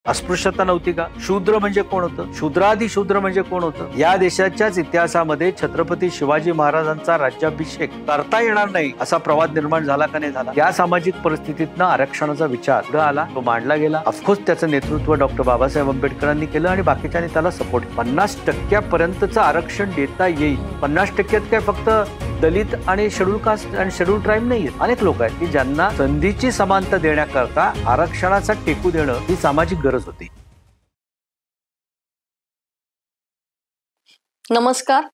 अस्पृश्यता नव्हती का? शूद्र म्हणजे कोण होतं? शूद्रादी शूद्र म्हणजे कोण होतं? या देशाच्याच इतिहासामध्ये छत्रपती शिवाजी महाराजांचा राज्याभिषेक करता येणार नाही असा प्रवाद निर्माण झाला का नाही झाला? त्या सामाजिक परिस्थितीतनं आरक्षणाचा विचार पुढे आला, तो मांडला गेला. ऑफकोर्स त्याचं नेतृत्व डॉक्टर बाबासाहेब आंबेडकरांनी केलं आणि बाकीच्यांनी त्याला सपोर्ट. 50% आरक्षण देता येईल. 50% काय फक्त दलित आणि शेड्यूल कास्ट आणि शेड्यूल ट्राईब नाही आहेत. अनेक लोक आहेत की ज्यांना संधीची समानता देण्याकरता आरक्षणाचा टेकू देणं ही सामाजिक गरज होती. नमस्कार,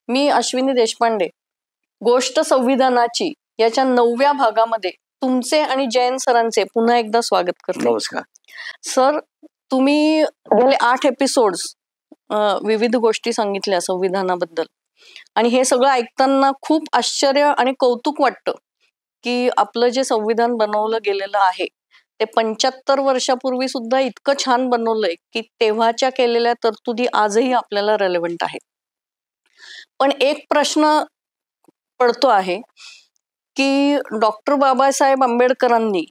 मी अश्विनी देशपांडे. गोष्ट संविधानाची याच्या 9व्या भागामध्ये तुमचे आणि जयंत सरांचे पुन्हा एकदा स्वागत करते. नमस्कार सर, तुम्ही गेले 8 एपिसोड्स विविध गोष्टी सांगितल्या संविधानाबद्दल आणि हे सगळं ऐकताना खूप आश्चर्य आणि कौतुक वाटतं की आपलं जे संविधान बनवलं गेलेलं आहे ते 75 वर्षापूर्वी सुद्धा इतकं छान बनवलंय की तेव्हाच्या केलेल्या तरतुदी आजही आपल्याला रेलेव्हंट आहेत. पण एक प्रश्न पडतो आहे की डॉक्टर बाबासाहेब आंबेडकरांनी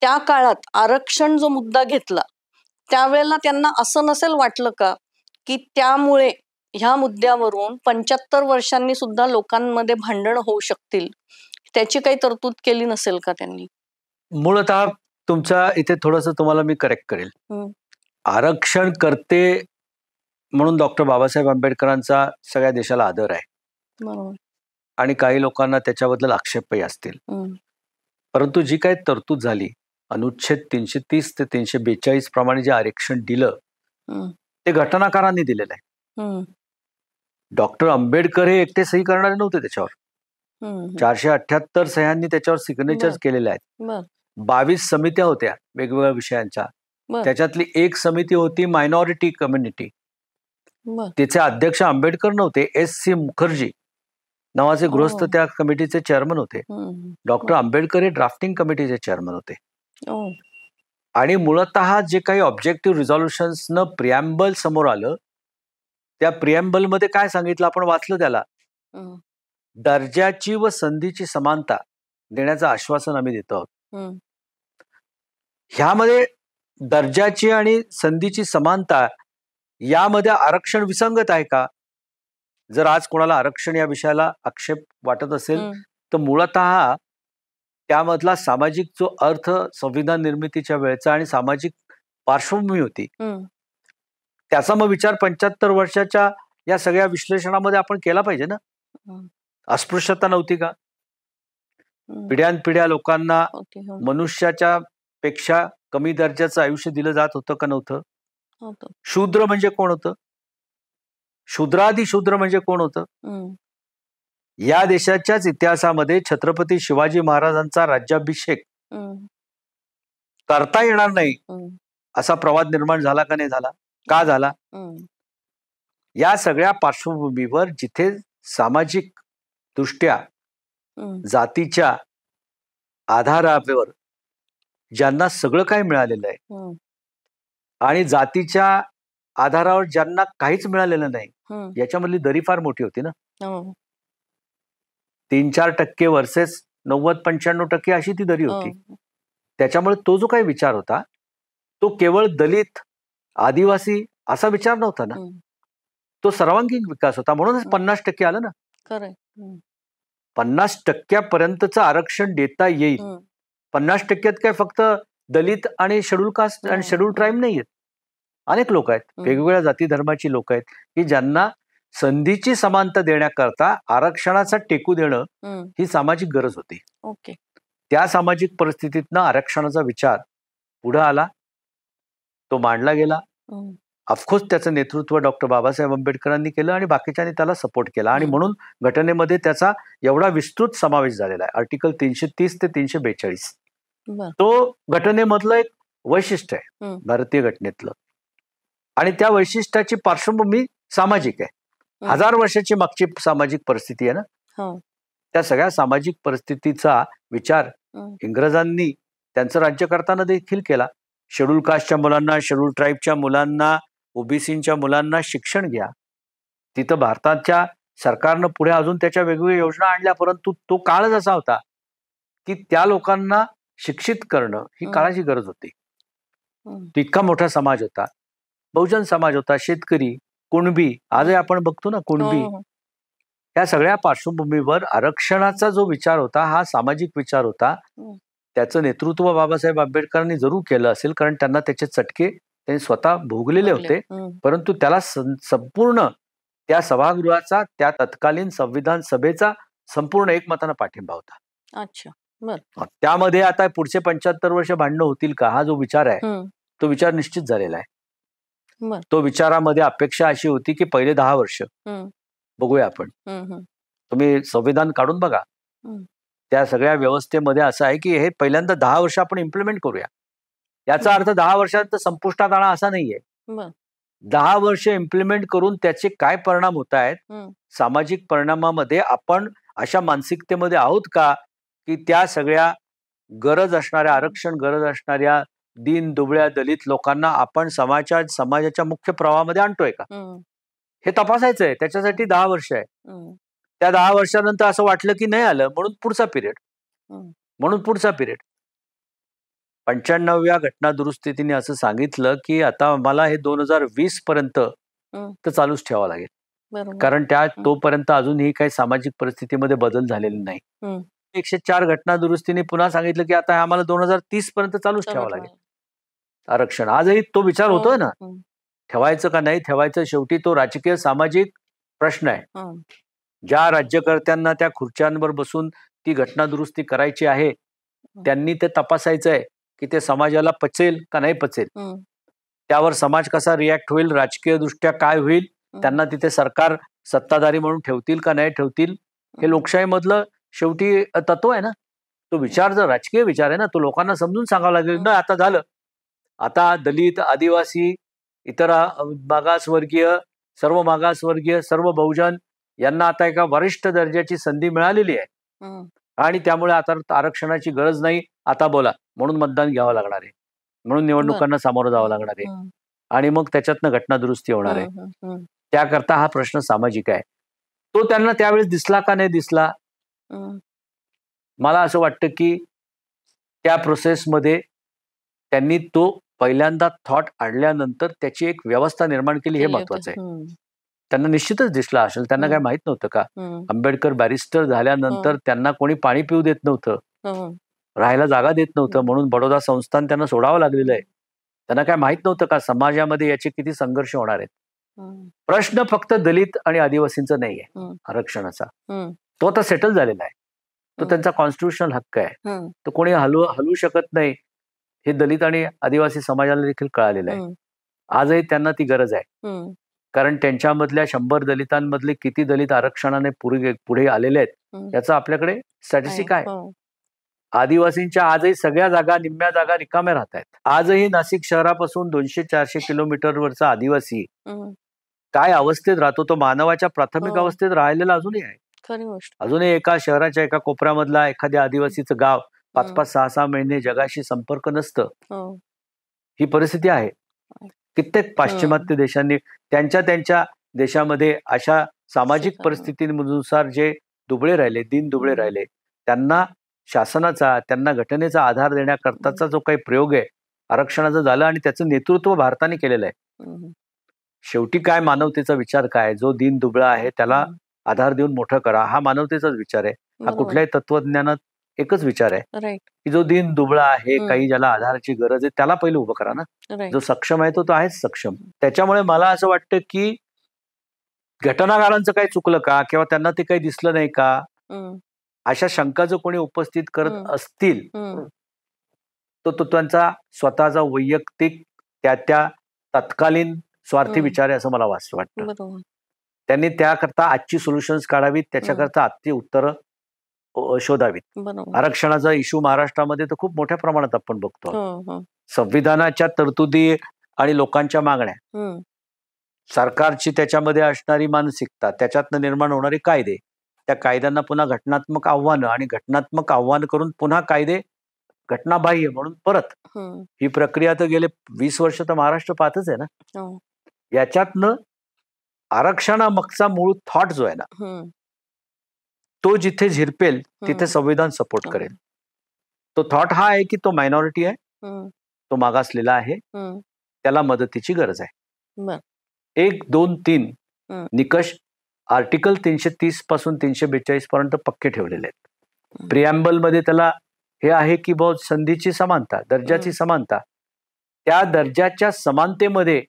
त्या काळात आरक्षण जो मुद्दा घेतला त्यावेळेला त्यांना असं नसेल वाटलं का की त्यामुळे ह्या मुद्द्यावरून 75 वर्षांनी सुद्धा लोकांमध्ये भांडण होऊ शकतील, त्याची काही तरतूद केली नसेल का त्यांनी? मूळतः तुमच्या इथे थोडंसं तुम्हाला मी करेक्ट करेल. आरक्षण करते म्हणून डॉक्टर बाबासाहेब आंबेडकरांचा सगळ्या देशाला आदर आहे. बरोबर. आणि काही लोकांना त्याच्याबद्दल आक्षेपही असतील. परंतु जी काही तरतूद झाली अनुच्छेद 330 ते 342 प्रमाणे जे आरक्षण दिलं ते घटनाकारांनी दिलेलं आहे. डॉक्टर आंबेडकर हे एकटे सही करणारे नव्हते त्याच्यावर. 478 सह्यांनी त्याच्यावर सिग्नेचर्स केलेल्या आहेत. 22 समित्या होत्या वेगवेगळ्या विषयांच्या. त्याच्यातली एक समिती होती मायनॉरिटी कम्युनिटी. तिचे अध्यक्ष आंबेडकर नव्हते, S.C. मुखर्जी नावाचे गृहस्थ त्या कमिटीचे चेअरमन होते. डॉक्टर आंबेडकर हे ड्राफ्टिंग कमिटीचे चेअरमन होते. आणि मूळतः जे काही ऑब्जेक्टिव्ह रिझॉल्युशन्सनं प्रिॲम्बल समोर आलं त्या प्रिॲम्बल मध्ये काय सांगितलं आपण वाचलं त्याला. दर्जाची व संधीची समानता देण्याचं आश्वासन आम्ही देतो आहोत. ह्यामध्ये दर्जाची आणि संधीची समानता यामध्ये आरक्षण विसंगत आहे का? जर आज कोणाला आरक्षण या विषयाला आक्षेप वाटत असेल तर मूळतः त्यामधला सामाजिक जो अर्थ संविधान निर्मितीच्या वेळेचा आणि सामाजिक पार्श्वभूमी होती त्याचा मग विचार 75 वर्षाच्या या सगळ्या विश्लेषणामध्ये आपण केला पाहिजे ना. अस्पृश्यता नव्हती का? पिढ्यानपिढ्या लोकांना मनुष्याच्या पेक्षा कमी दर्जाचं आयुष्य दिलं जात होतं का नव्हतं? शूद्र म्हणजे कोण होतं? शूद्रादी शूद्र म्हणजे कोण होतं? या देशाच्याच इतिहासामध्ये छत्रपती शिवाजी महाराजांचा राज्याभिषेक करता येणार नाही असा प्रवाद निर्माण झाला का नाही झाला? का झाला? या सगळ्या पार्श्वभूमीवर जिथे सामाजिक दृष्ट्या जातीच्या आधारावर ज्यांना सगळं काही मिळालेलं आहे आणि जातीच्या आधारावर ज्यांना काहीच मिळालेलं नाही याच्यामधली दरी फार मोठी होती ना. 3-4% वर्सेस 90-95% अशी ती दरी होती. त्याच्यामुळे तो जो काही विचार होता तो केवळ दलित आदिवासी असा विचार नव्हता ना, तो सर्वांगीण विकास होता. म्हणूनच 50% आलं ना. 50% पर्यंतचं आरक्षण देता येईल. 50% काय फक्त दलित आणि शेड्यूल कास्ट आणि शेड्यूल ट्राईब नाही आहेत. अनेक लोक आहेत, वेगवेगळ्या जाती धर्माची लोक आहेत की ज्यांना संधीची समानता देण्याकरता आरक्षणाचा टेकू देणं ही सामाजिक गरज होती. त्या सामाजिक परिस्थितीतनं आरक्षणाचा विचार पुढे आला, तो मांडला गेला. ऑफकोर्स त्याचं नेतृत्व डॉक्टर बाबासाहेब आंबेडकरांनी केलं आणि बाकीच्यांनी त्याला सपोर्ट केला. आणि म्हणून घटनेमध्ये त्याचा एवढा विस्तृत समावेश झालेला आहे. आर्टिकल 330 ते 342 तो घटनेमधलं एक वैशिष्ट्य आहे भारतीय घटनेतलं. आणि त्या वैशिष्ट्याची पार्श्वभूमी सामाजिक आहे. 1000 वर्षाची मागची सामाजिक परिस्थिती आहे ना. त्या सगळ्या सामाजिक परिस्थितीचा विचार इंग्रजांनी त्यांचं राज्य करताना देखील केला. शेड्यूल कास्टच्या मुलांना, शेड्यूल ट्राईबच्या मुलांना, ओबीसीच्या मुलांना शिक्षण घ्या. तिथं भारताच्या सरकारनं पुढे अजून त्याच्या वेगवेगळ्या योजना आणल्या, परंतु तो काळच असा होता की त्या लोकांना शिक्षित करणं ही काळाची गरज होती. तो इतका मोठा समाज होता, बहुजन समाज होता, शेतकरी, कुणबी, आजही आपण बघतो ना कुणबी, या सगळ्या पार्श्वभूमीवर आरक्षणाचा जो विचार होता हा सामाजिक विचार होता. त्याचं नेतृत्व बाबासाहेब आंबेडकरांनी जरूर केलं असेल, कारण त्यांना त्याचे चटके त्यांनी स्वतः भोगलेले होते. परंतु त्याला संपूर्ण त्या सभागृहाचा, त्या तत्कालीन संविधान सभेचा संपूर्ण एकमतानं पाठिंबा होता. अच्छा, बरं. त्यामध्ये आता पुढचे 75 वर्ष भांडणं होतील का, हा जो विचार आहे तो विचार निश्चित झालेला आहे. तो विचारामध्ये अपेक्षा अशी होती की पहिले 10 वर्ष बघूया आपण. तुम्ही संविधान काढून बघा, त्या सगळ्या व्यवस्थेमध्ये असं आहे की हे पहिल्यांदा 10 वर्ष आपण इम्प्लिमेंट करूया. याचा अर्थ 10 वर्षात संपुष्टात आणा असा नाहीये. 10 वर्ष इम्प्लिमेंट करून त्याचे काय परिणाम होत आहेत, सामाजिक परिणामामध्ये आपण अशा मानसिकतेमध्ये आहोत का की त्या सगळ्या गरज असणाऱ्या, आरक्षण गरज असणाऱ्या दीन दुबळ्या दलित लोकांना आपण समाजाच्या मुख्य प्रवाहामध्ये आणतोय का, हे तपासायचंय. त्याच्यासाठी 10 वर्ष आहे. त्या 10 वर्षानंतर असं वाटलं की नाही आलं, म्हणून पुढचा पिरियड 95व्या घटना दुरुस्तीने असं सांगितलं की आता मला हे 2020 पर्यंत तर चालूच ठेवावं लागेल, कारण तोपर्यंत अजूनही काही सामाजिक परिस्थितीमध्ये बदल झालेले नाही. 104 घटना दुरुस्तीने पुन्हा सांगितलं की आता आम्हाला 2030 पर्यंत चालूच ठेवावं लागेल आरक्षण. आजही तो विचार होतोय ना, ठेवायचं का नाही ठेवायचं, शेवटी तो राजकीय सामाजिक प्रश्न आहे. ज्या राज्यकर्त्यांना त्या खुर्च्यांवर बसून ती घटना दुरुस्ती करायची आहे त्यांनी ते तपासायचं आहे की ते समाजाला पचेल का नाही पचेल, त्यावर समाज कसा रिॲक्ट होईल, राजकीय दृष्ट्या काय होईल, त्यांना तिथे सरकार सत्ताधारी म्हणून ठेवतील का नाही ठेवतील, हे लोकशाहीमधलं शेवटी तत्व आहे ना. तो विचार जर राजकीय विचार आहे ना, तो लोकांना समजून सांगावा लागेल ना. आता झालं, आता दलित, आदिवासी, इतर मागासवर्गीय, सर्व मागासवर्गीय, सर्व बहुजन यांना आता एका वरिष्ठ दर्जाची संधी मिळालेली आहे आणि त्यामुळे आता आरक्षणाची गरज नाही, आता बोला म्हणून मतदान घ्यावं लागणार आहे, म्हणून निवडणुकांना सामोरं जावं लागणार आहे आणि मग त्याच्यातनं घटना दुरुस्ती होणार आहे. त्याकरता हा प्रश्न सामाजिक आहे. तो त्यांना त्यावेळेस दिसला का नाही दिसला, मला असं वाटतं की त्या प्रोसेसमध्ये त्यांनी तो पहिल्यांदा थॉट आणल्यानंतर त्याची एक व्यवस्था निर्माण केली, हे महत्वाचं आहे. त्यांना निश्चितच दिसला असेल, त्यांना काय माहित नव्हतं का, आंबेडकर बॅरिस्टर झाल्यानंतर त्यांना कोणी पाणी पिऊ देत नव्हतं, राहायला जागा देत नव्हतं, म्हणून बडोदा संस्थान त्यांना सोडावं लागलेलं आहे. त्यांना काय माहित नव्हतं का समाजामध्ये याचे किती संघर्ष होणार आहेत. प्रश्न फक्त दलित आणि आदिवासींचा नाहीये आरक्षणाचा, तो आता सेटल झालेला आहे, तो त्यांचा कॉन्स्टिट्युशनल हक्क आहे, तो कोणी हलवू शकत नाही, हे दलित आणि आदिवासी समाजाला देखील कळालेलं आहे. आजही त्यांना ती गरज आहे, कारण त्यांच्यामधल्या 100 दलितांमधले किती दलित आरक्षणाने पुढे आलेले आहेत याचा आपल्याकडे स्टॅटिस्टिक आहे. आदिवासींच्या आजही सगळ्या जागा, निम्म्या जागा रिकाम्या राहत आहेत. आजही नाशिक शहरापासून 200-400 किलोमीटरवरचा आदिवासी काय अवस्थेत राहतो, तो मानवाच्या प्राथमिक अवस्थेत राहिलेला अजूनही आहे. अजूनही एका शहराच्या एका कोपऱ्यामधला एखाद्या आदिवासीचं गाव 5-5, 6-6 महिने जगाशी संपर्क नसतं, ही परिस्थिती आहे. कित्येक पाश्चिमात्य देशांनी त्यांच्या देशामध्ये अशा सामाजिक परिस्थितीनुसार जे दुबळे राहिले, दीन दुबळे राहिले, त्यांना शासनाचा, त्यांना घटनेचा आधार देण्याकरताचा जो काही प्रयोग आहे आरक्षणाचा झाला आणि त्याचं नेतृत्व भारताने केलेलं आहे. शेवटी काय मानवतेचा विचार काय, जो दीन दुबळा आहे त्याला आधार देऊन मोठं करा, हा मानवतेचाच विचार आहे. हा कुठल्याही तत्वज्ञानात एकच विचार आहे की जो दीन दुबळा आहे, काही ज्याला आधाराची गरज आहे त्याला पहिलं उभं करा ना. जो सक्षम आहे तो आहेच सक्षम. त्याच्यामुळे मला असं वाटतं की घटनाकारांचं काही चुकलं का किंवा त्यांना ते काही दिसलं नाही का, अशा शंका जर कोणी उपस्थित करत असतील तो त्यांचा स्वतःचा वैयक्तिक त्या तत्कालीन स्वार्थी विचार आहे असं मला वाटतं. त्यांनी त्याकरता आजची सोल्युशन्स काढावीत, त्याच्याकरता आजची उत्तरं शोधावीत. आरक्षणाचा इश्यू महाराष्ट्रामध्ये तर खूप मोठ्या प्रमाणात आपण बघतो. संविधानाच्या तरतुदी आणि लोकांच्या मागण्या, सरकारची त्याच्यामध्ये असणारी मानसिकता, त्याच्यातनं निर्माण होणारे कायदे, त्या कायद्यांना पुन्हा घटनात्मक आव्हानं आणि घटनात्मक आव्हान करून पुन्हा कायदे घटनाबाह्य म्हणून परत, ही प्रक्रिया तर गेले 20 वर्ष तर महाराष्ट्र पाहतच आहे ना. याच्यातनं आरक्षणामागचा मूळ थॉट जो आहे ना, तो जिथे झिरपेल तिथे संविधान सपोर्ट करेल. तो थॉट हा आहे की तो मायनॉरिटी आहे, तो मागासलेला आहे, त्याला मदतीची गरज आहे. 1, 2, 3 निकष आर्टिकल 330 पासून 342 पर्यंत पक्के ठेवलेले आहेत. प्रिॲम्बल मध्ये त्याला हे आहे की बहुत संधीची समानता, दर्जाची समानता. त्या दर्जाच्या समानतेमध्ये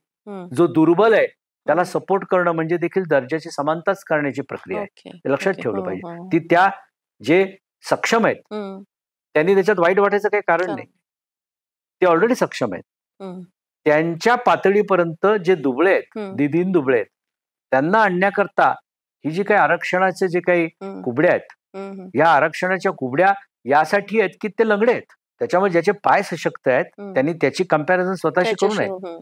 जो दुर्बल आहे त्याला सपोर्ट करणं म्हणजे देखील दर्जाची समानताच करण्याची प्रक्रिया आहे. हे लक्षात ठेवलं पाहिजे. ती त्या जे सक्षम आहेत त्यांनी त्याच्यात वाईट वाटायचं काही कारण नाही. ते ऑलरेडी सक्षम आहेत. त्यांच्या पातळीपर्यंत जे दुबळे आहेत, दीन दुबळे आहेत, त्यांना आणण्याकरता ही जी काही आरक्षणाचे जे काही कुबड्या आहेत, या आरक्षणाच्या कुबड्या यासाठी आहेत की ते लंगडे आहेत. त्याच्यामुळे ज्याचे पाय सशक्त आहेत त्यांनी त्याची कंपॅरिझन स्वतःशी करू नये.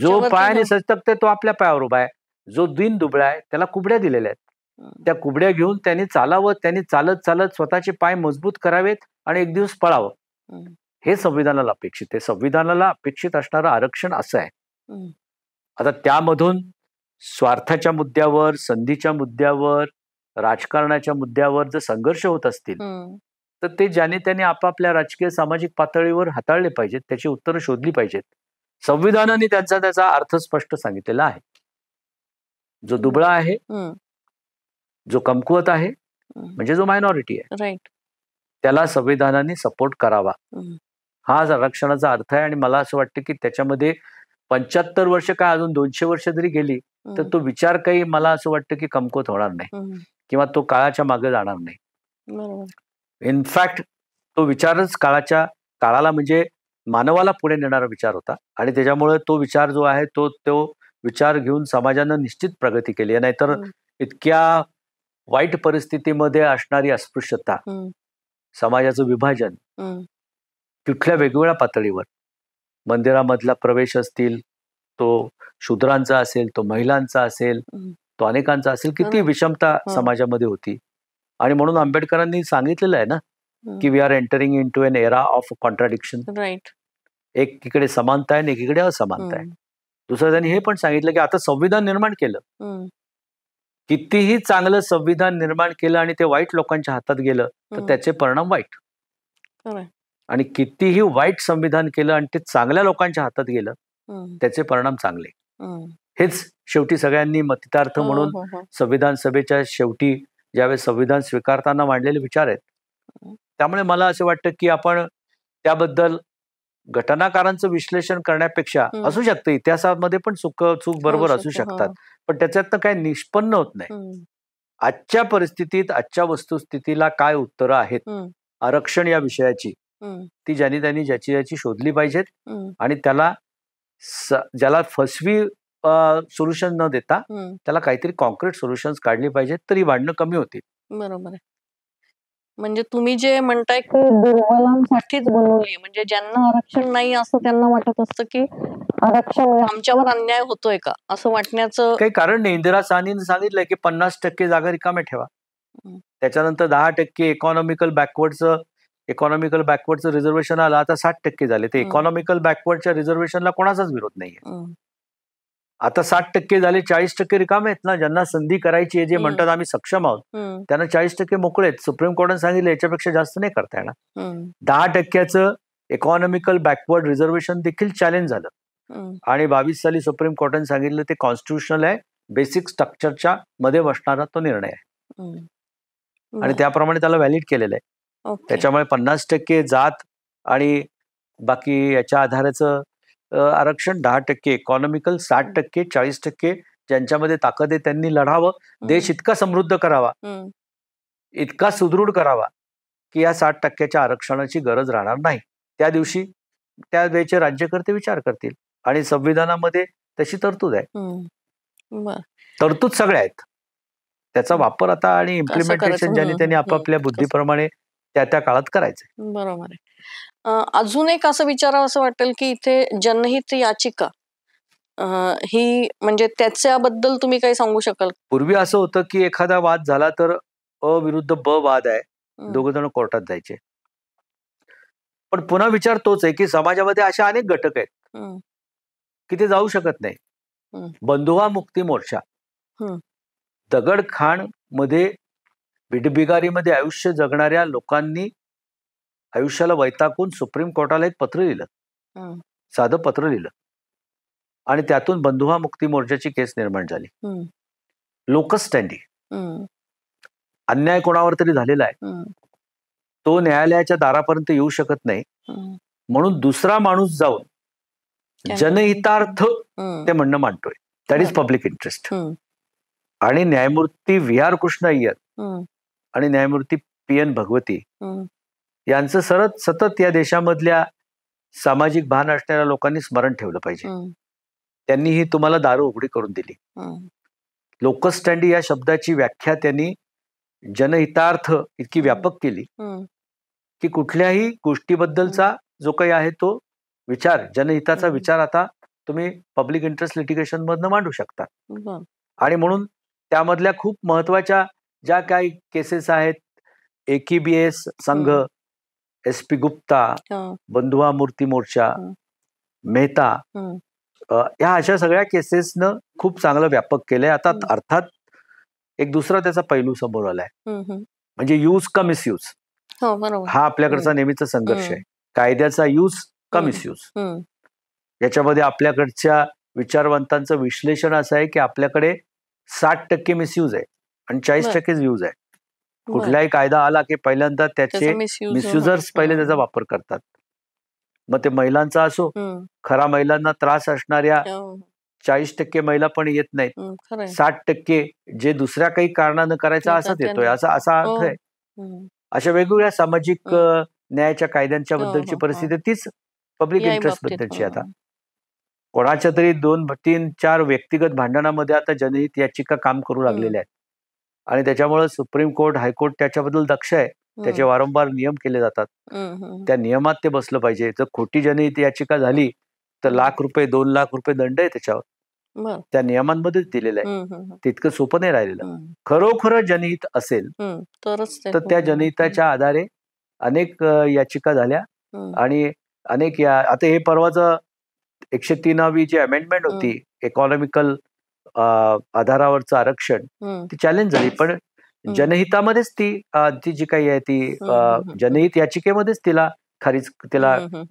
जो पायाने सशक्त आहे तो आपल्या पायावर उभा आहे. जो दिन दुबळा आहे त्याला कुबड्या दिलेल्या आहेत. त्या कुबड्या घेऊन त्यांनी चालावं, त्यांनी चालत चालत स्वतःचे पाय मजबूत करावेत आणि एक दिवस पळावं. हे संविधानाला अपेक्षित आहे. संविधानाला अपेक्षित असणारं आरक्षण असं आहे. आता त्यामधून स्वार्थाच्या मुद्द्यावर, संधीच्या मुद्द्यावर, राजकारणाच्या मुद्द्यावर जर संघर्ष होत असतील तर ते ज्याने त्याने आपापल्या राजकीय सामाजिक पातळीवर हाताळले पाहिजेत, त्याची उत्तरं शोधली पाहिजेत. संविधानाने त्याचा अर्थ स्पष्ट सांगितलेला आहे. जो दुबळा आहे, जो कमकुवत आहे, म्हणजे जो मायनॉरिटी आहे, त्याला संविधानाने सपोर्ट करावा. हा आरक्षणाचा अर्थ आहे. आणि मला असं वाटतं की त्याच्यामध्ये 75 वर्ष काय अजून 200 वर्ष जरी गेली तर तो विचार काही मला असं वाटतं की कमकुवत होणार नाही किंवा तो काळाच्या मागे जाणार नाही. इनफॅक्ट तो विचारच काळाला म्हणजे मानवाला पुढे नेणारा विचार होता. आणि त्याच्यामुळे तो विचार जो आहे तो विचार घेऊन समाजानं निश्चित प्रगती केली आहे. नाहीतर इतक्या वाईट परिस्थितीमध्ये असणारी अस्पृश्यता, समाजाचं विभाजन, कुठल्या वेगवेगळ्या पातळीवर, मंदिरामधला प्रवेश असतील, तो शूद्रांचा असेल, तो महिलांचा असेल, तो अनेकांचा असेल, किती विषमता समाजामध्ये होती. आणि म्हणून आंबेडकरांनी सांगितलेलं आहे ना की we are entering in to an era of contradiction. एकीकडे समानता आहे आणि एकीकडे असमानता आहे. दुसरं त्यांनी हे पण सांगितलं की आता संविधान निर्माण केलं, कितीही चांगलं संविधान निर्माण केलं आणि ते वाईट लोकांच्या हातात गेलं तर त्याचे परिणाम वाईट. आणि कितीही वाईट संविधान केलं आणि ते चांगल्या लोकांच्या हातात गेलं त्याचे परिणाम चांगले. हेच शेवटी सगळ्यांनी मतितार्थ म्हणून संविधान सभेच्या शेवटी ज्यावेळेस संविधान स्वीकारताना मांडलेले विचार आहेत. त्यामुळे मला असं वाटतं की आपण त्याबद्दल घटनाकारांचं विश्लेषण करण्यापेक्षा, असू शकतं इतिहासामध्ये पण चूक बरोबर असू शकतात, पण त्याच्यातनं काय निष्पन्न होत नाही. आजच्या परिस्थितीत, आजच्या वस्तुस्थितीला काय उत्तरं आहेत आरक्षण या विषयाची, ती त्यांनी ज्याची शोधली पाहिजेत. आणि ज्याला फसवी सोल्युशन न देता त्याला काहीतरी कॉन्क्रीट सोल्युशन्स काढली पाहिजेत, तरी भांडणं कमी होतील. बरोबर आहे. म्हणजे तुम्ही जे म्हणताय की दुर्बलांसाठीच बनवली, म्हणजे ज्यांना आरक्षण नाही असं त्यांना वाटत असतं की आरक्षण आमच्यावर अन्याय होतोय का असं वाटण्याचं काही कारण नाही. इंदिरा साहनीने सांगितलंय की 50% जागा रिकाम्या ठेवा. त्याच्यानंतर 10% इकॉनॉमिकल बॅकवर्डचं रिझर्वेशन आलं, आता 60% झाले. ते इकॉनॉमिकल बॅकवर्डच्या रिझर्वेशनला कोणाचाच विरोध नाहीये. आता 60% झाले, 40% रिकामे आहेत ना. ज्यांना संधी करायची आहे, जे म्हणतात आम्ही सक्षम आहोत, त्यांना 40% मोकळे आहेत. सुप्रीम कोर्टाने सांगितलं याच्यापेक्षा जास्त नाही करता येणार. 10%चं इकॉनॉमिकल बॅकवर्ड रिझर्वेशन देखील चॅलेंज झालं आणि 22 साली सुप्रीम कोर्टाने सांगितलं ते कॉन्स्टिट्युशनल आहे, बेसिक स्ट्रक्चरच्या मध्ये बसणारा तो निर्णय आहे आणि त्याप्रमाणे त्याला व्हॅलिड केलेलं आहे. त्याच्यामुळे 50% जात आणि बाकी याच्या आधाराचं आरक्षण, 10% इकॉनॉमिकल, 60%, 40% ज्यांच्यामध्ये ताकद आहे त्यांनी लढावं. देश इतका समृद्ध करावा, इतका सुदृढ करावा की या 60%च्या आरक्षणाची गरज राहणार नाही. त्या दिवशी त्या वेळेचे राज्यकर्ते विचार करतील आणि संविधानामध्ये तशी तरतूद आहे. तरतूद सगळ्या आहेत. त्याचा वापर आता आणि इम्प्लिमेंटेशन ज्यांनी त्यांनी आपापल्या बुद्धीप्रमाणे त्या काळात करायचंय. बरोबर आहे. अजून एक असं विचारावं असं वाटेल की इथे जनहित याचिका ही म्हणजे त्याच्याबद्दल तुम्ही काही सांगू शकाल? पूर्वी असं होतं की एखादा वाद झाला तर अ विरुद्ध ब वाद आहे, दोघ जण कोर्टात जायचे. पण पुन्हा विचार तोच आहे की समाजामध्ये अशा अनेक घटक आहेत की ते जाऊ शकत नाही. बंधुआ मुक्ती मोर्चा, दगडखाण मध्ये बिडबिगारीमध्ये आयुष्य जगणाऱ्या लोकांनी आयुष्याला वैतागून सुप्रीम कोर्टाला एक पत्र लिहिलं साधं पत्र लिहिलं आणि त्यातून बंधुहा मुक्ती मोर्चाची केस निर्माण झाली. लोकस स्टँडी, अन्याय कोणावर तरी झालेला आहे, तो न्यायालयाच्या दारापर्यंत येऊ शकत नाही, म्हणून दुसरा माणूस जाऊन जनहितार्थ ते म्हणणं मांडतोय. That is public interest. आणि न्यायमूर्ती व्ही आर कृष्ण अय्यर आणि न्यायमूर्ती पी.एन. भगवती यांचं सतत या देशामधल्या सामाजिक भान असणाऱ्या लोकांनी स्मरण ठेवलं पाहिजे. त्यांनी ही तुम्हाला दारू उघडी करून दिली. लोकस स्टँडी या शब्दाची व्याख्या त्यांनी जनहितार्थ इतकी व्यापक केली की कुठल्याही गोष्टीबद्दलचा जो काही आहे तो विचार, जनहिताचा विचार आता तुम्ही पब्लिक इंटरेस्ट लिटिगेशन मधनं मांडू शकता. आणि म्हणून त्यामधल्या खूप महत्वाच्या ज्या काही केसेस आहेत, AKBS संघ, SP गुप्ता, बंधुआ मूर्ती मोर्चा, मेहता, या अशा सगळ्या केसेसनं खूप चांगलं व्यापक केलंय. आता अर्थात एक दुसरा त्याचा पैलू समोर आलाय, म्हणजे यूज का मिसयूज. हा आपल्याकडचा नेहमीचा संघर्ष आहे. कायद्याचा यूज का मिसयूज. याच्यामध्ये आपल्याकडच्या विचारवंतांचं विश्लेषण असं आहे की आपल्याकडे 60% मिसयूज आहे आणि 40% यूज आहे. कुठलाही कायदा आला की पहिल्यांदा त्याचे मिसयुजर्स पहिले त्याचा वापर करतात. मग ते महिलांचा असो, खरा महिलांना त्रास असणाऱ्या 40% महिला पण येत नाहीत, 60% जे दुसऱ्या काही कारणानं करायचा असाच येतोय, असा अर्थ आहे. अशा वेगवेगळ्या सामाजिक न्यायाच्या कायद्यांच्या बद्दलची परिस्थिती तीच पब्लिक इंटरेस्ट बद्दलची. आता कोणाच्या तरी 2, 3, 4 व्यक्तिगत भांडणामध्ये आता जनहित याचिका काम करू लागलेल्या आहेत आणि त्याच्यामुळे सुप्रीम कोर्ट, हायकोर्ट त्याच्याबद्दल दक्ष आहे. त्याचे वारंवार नियम केले जातात. त्या नियमात ते बसलं पाहिजे. जर खोटी जनहित याचिका झाली तर ₹1,00,000, ₹2,00,000 दंड आहे त्याच्यावर. त्या नियमांमध्येच दिलेलं आहे. तितकं सोपं नाही राहिलेलं. खरोखर जनहित असेल तर त्या जनहिताच्या आधारे अनेक याचिका झाल्या आणि अनेक आता हे परवाचं 103वी जी अमेंडमेंट होती, इकॉनॉमिकल आधारावरचं आरक्षण, ती चॅलेंज झाली. पण जनहितामध्येच ती जी काही आहे ती जनहित याचिकेमध्येच तिला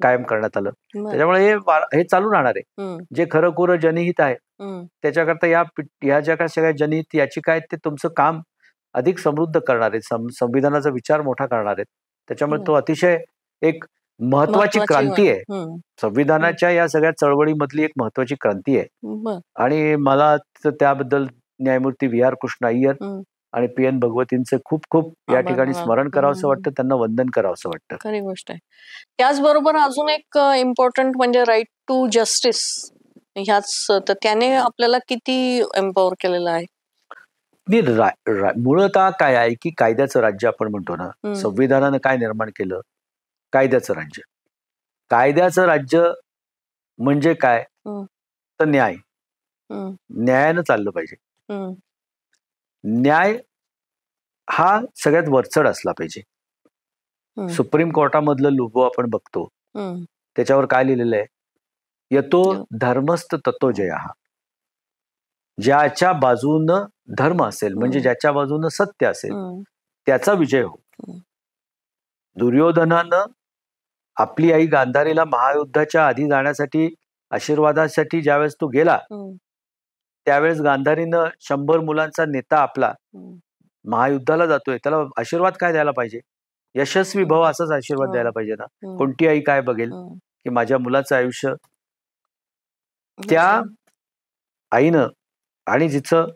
कायम करण्यात आलं. त्याच्यामुळे हे चालू राहणार आहे. जे खरं जनहित आहे त्याच्याकरता या ज्या काही सगळ्या जनहित याचिका आहेत ते तुमचं काम अधिक समृद्ध करणार आहेत, संविधानाचा विचार मोठा करणार आहेत. त्याच्यामुळे तो अतिशय एक महत्वाची क्रांती आहे. संविधानाच्या या सगळ्या चळवळीमधली एक महत्वाची क्रांती आहे. आणि मला त्याबद्दल न्यायमूर्ती व्ही आर कृष्ण अय्यर आणि पी.एन. भगवतींचं खूप खूप या ठिकाणी स्मरण करावंसं वाटतं, त्यांना वंदन करावंसं वाटतं. खरी गोष्ट आहे. त्याचबरोबर अजून एक इम्पॉर्टंट म्हणजे राईट टू जस्टिस, ह्याच तर त्याने आपल्याला किती एम्पॉवर केलेलं आहे. मूळतः काय आहे की कायद्याचं राज्य आपण म्हणतो ना, संविधानानं काय निर्माण केलं, कायद्याचं राज्य. कायद्याचं राज्य म्हणजे काय तर न्याय. न्यायानं चाललं पाहिजे. न्याय हा सगळ्यात वरचढ असला पाहिजे. सुप्रीम कोर्टामधलं लुबो आपण बघतो, त्याच्यावर काय लिहिलेलं आहे, यतो धर्मस्थ ततो जयः. ज्याच्या बाजूनं धर्म असेल म्हणजे ज्याच्या बाजूनं सत्य असेल त्याचा विजय हो. दुर्योधनानं आपली आई गांधारीला महायुद्धाच्या आधी जाण्यासाठी आशीर्वादासाठी ज्यावेळेस तो गेला त्यावेळेस गांधारीनं 100 मुलांचा नेता आपला महायुद्धाला जातोय, त्याला आशीर्वाद काय द्यायला पाहिजे, यशस्वी भव असाच आशीर्वाद द्यायला पाहिजे ना. कोणती आई काय बघेल की माझ्या मुलाचं आयुष्य, त्या आईनं आणि जिचं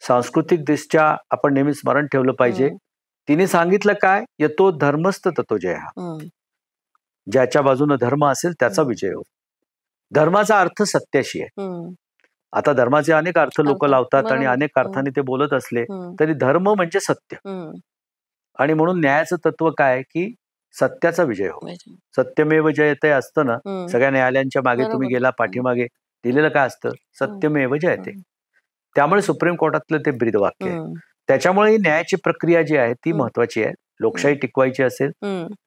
सांस्कृतिक दृष्ट्या आपण नेहमी स्मरण ठेवलं पाहिजे, तिने सांगितलं काय, यतो धर्मस्थ ततो जयः. ज्याच्या बाजूने धर्म असेल त्याचा विजय हो. धर्माचा अर्थ सत्याशी आहे. आता धर्माचे अनेक अर्थ लोक लावतात आणि अनेक अर्थाने ते बोलत असले तरी धर्म म्हणजे सत्य. आणि म्हणून न्यायाचं तत्व काय की सत्याचा विजय हो. सत्यमेव जयते असतं ना, सगळ्या न्यायालयांच्या मागे तुम्ही गेला पाठीमागे दिलेलं काय असतं, सत्यमेव जयते. त्यामुळे सुप्रीम कोर्टातलं ते ब्रीदवाक्य आहे. त्याच्यामुळे ही न्यायाची प्रक्रिया जी आहे ती महत्वाची आहे. लोकशाही टिकवायची असेल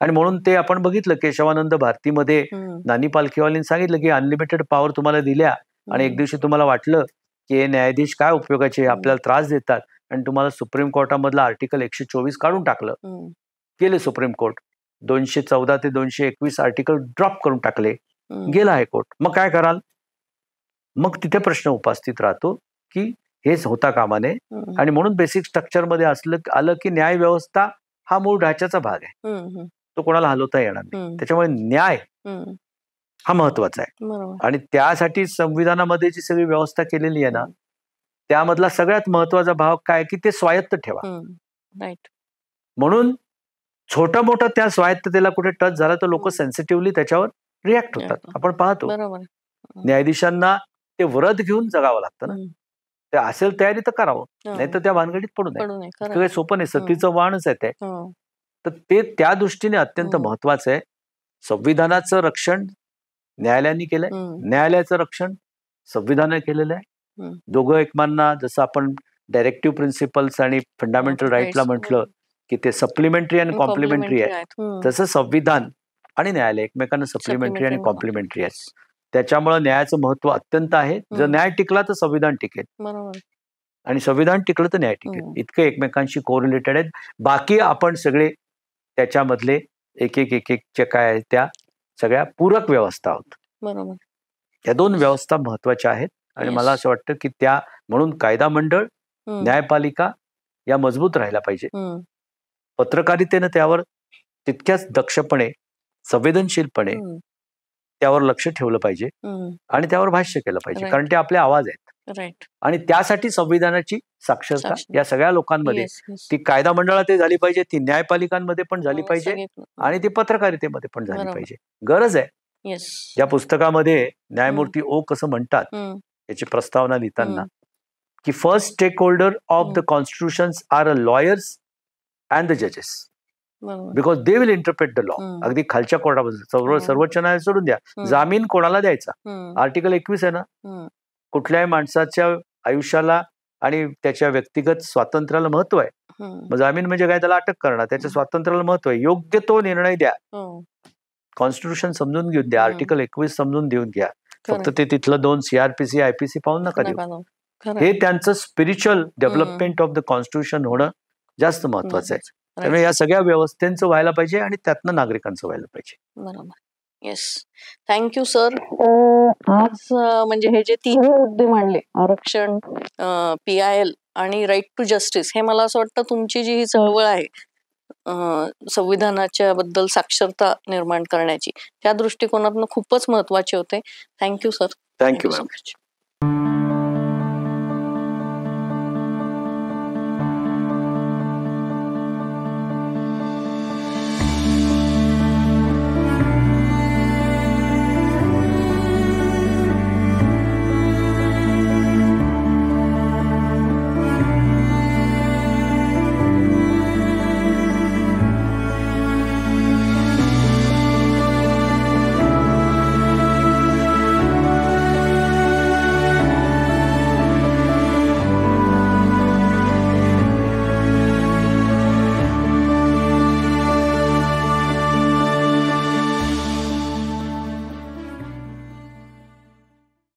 आणि म्हणून ते आपण बघितलं केशवानंद भारतीमध्ये नानी पालखीवालींनी सांगितलं की अनलिमिटेड पॉवर तुम्हाला दिल्या आणि एक दिवशी तुम्हाला वाटलं की हे न्यायाधीश काय उपयोगाचे, आपल्याला त्रास देतात आणि तुम्हाला सुप्रीम कोर्टामधलं आर्टिकल 124 काढून टाकलं. गेले सुप्रीम कोर्ट 214 ते 221 आर्टिकल ड्रॉप करून टाकले गेला हायकोर्ट, मग काय कराल? मग तिथे प्रश्न उपस्थित राहतो की हेच होता कामा नये. आणि म्हणून बेसिक स्ट्रक्चर मध्ये आलं की न्याय व्यवस्था हा मूळ ढाच्याचा भाग आहे, तो कोणाला हलवता येणार नाही. त्याच्यामुळे न्याय हा महत्वाचा आहे. आणि त्यासाठी संविधानामध्ये जी सगळी व्यवस्था केलेली आहे ना, त्यामधला सगळ्यात महत्वाचा भाग काय की ते स्वायत्त ठेवा. म्हणून छोटा मोठा त्या स्वायत्ततेला कुठे टच झाला तर लोक सेन्सिटिव्हली त्याच्यावर रिॲक्ट होतात. आपण पाहतो न्यायाधीशांना ते व्रत घेऊन जगावं लागतं ना. ते असेल तयारी तर करावं, नाही तर त्या भानगडीत पडू नये. काही सोपं नाही, सतीचं वाणच आहे ते. तर ते त्या दृष्टीने अत्यंत महत्वाचं आहे. संविधानाचं रक्षण न्यायालयाने केलंय, न्यायालयाचं रक्षण संविधानाने केलेलं आहे. दोघं एकमेकांना, जसं आपण डायरेक्टिव्ह प्रिन्सिपल्स आणि फंडामेंटल राईटला म्हटलं की ते सप्लिमेंटरी आणि कॉम्प्लिमेंटरी आहे, तसं संविधान आणि न्यायालय एकमेकांना सप्लिमेंटरी आणि कॉम्प्लिमेंटरी आहे. त्याच्यामुळे न्यायाचं महत्व अत्यंत आहे. जर न्याय टिकला तर संविधान टिकेल, आणि संविधान टिकलं तर न्याय टिकेल. इतके एकमेकांशी कोरिलेटेड आहेत. बाकी आपण सगळे त्याच्यामधले एक एक काय आहेत त्या सगळ्या पूरक व्यवस्था आहोत. या दोन व्यवस्था महत्वाच्या आहेत. आणि मला असं वाटतं की त्या म्हणून कायदा मंडळ, न्यायपालिका या मजबूत राहायला पाहिजे. पत्रकारितेनं त्यावर तितक्याच दक्षपणे, संवेदनशीलपणे त्यावर लक्ष ठेवलं पाहिजे आणि त्यावर भाष्य केलं पाहिजे, कारण ते आपले आवाज आहेत. आणि त्यासाठी संविधानाची साक्षरता या सगळ्या लोकांमध्ये, ती कायदा मंडळात झाली पाहिजे, ती न्यायपालिकांमध्ये पण झाली पाहिजे, आणि ती पत्रकारितेमध्ये पण झाली पाहिजे. गरज आहे. या पुस्तकामध्ये न्यायमूर्ती ओक असं म्हणतात याची प्रस्तावना लिहिताना की first stakeholder of the constitutions are a lawyers and the जजेस, because they will interpret the law. अगदी खालच्या कोर्टामध्ये सर्वोच्च न्यायालय सोडून द्या, जामीन कोणाला द्यायचा? आर्टिकल 21 आहे ना. कुठल्याही माणसाच्या आयुष्याला आणि त्याच्या व्यक्तिगत स्वातंत्र्याला महत्व आहे. मग जामीन म्हणजे काय? त्याला अटक करणं. त्याच्या स्वातंत्र्याला महत्व आहे. योग्य तो निर्णय द्या. कॉन्स्टिट्यूशन समजून घेऊन द्या, आर्टिकल 21 समजून घेऊन घ्या. फक्त ते तिथलं 2 CRPC IPC पाहून नका देऊ. हे त्यांचं spiritual development of the constitution होणं जास्त महत्वाचं आहे. त्यामुळे या सगळ्या व्यवस्थेचं व्हायला पाहिजे आणि त्यातनं नागरिकांचं व्हायला पाहिजे. बरोबर. Yes, thank you sir. आज म्हणजे हे जे तिन्ही मुद्दे मांडले, आरक्षण, PIL आणि राईट टू जस्टिस, हे मला असं वाटतं तुमची जी ही चळवळ आहे संविधानाच्या बद्दल साक्षरता निर्माण करण्याची, त्या दृष्टिकोनातून खूपच महत्वाचे होते. Thank you sir. Thank you so much.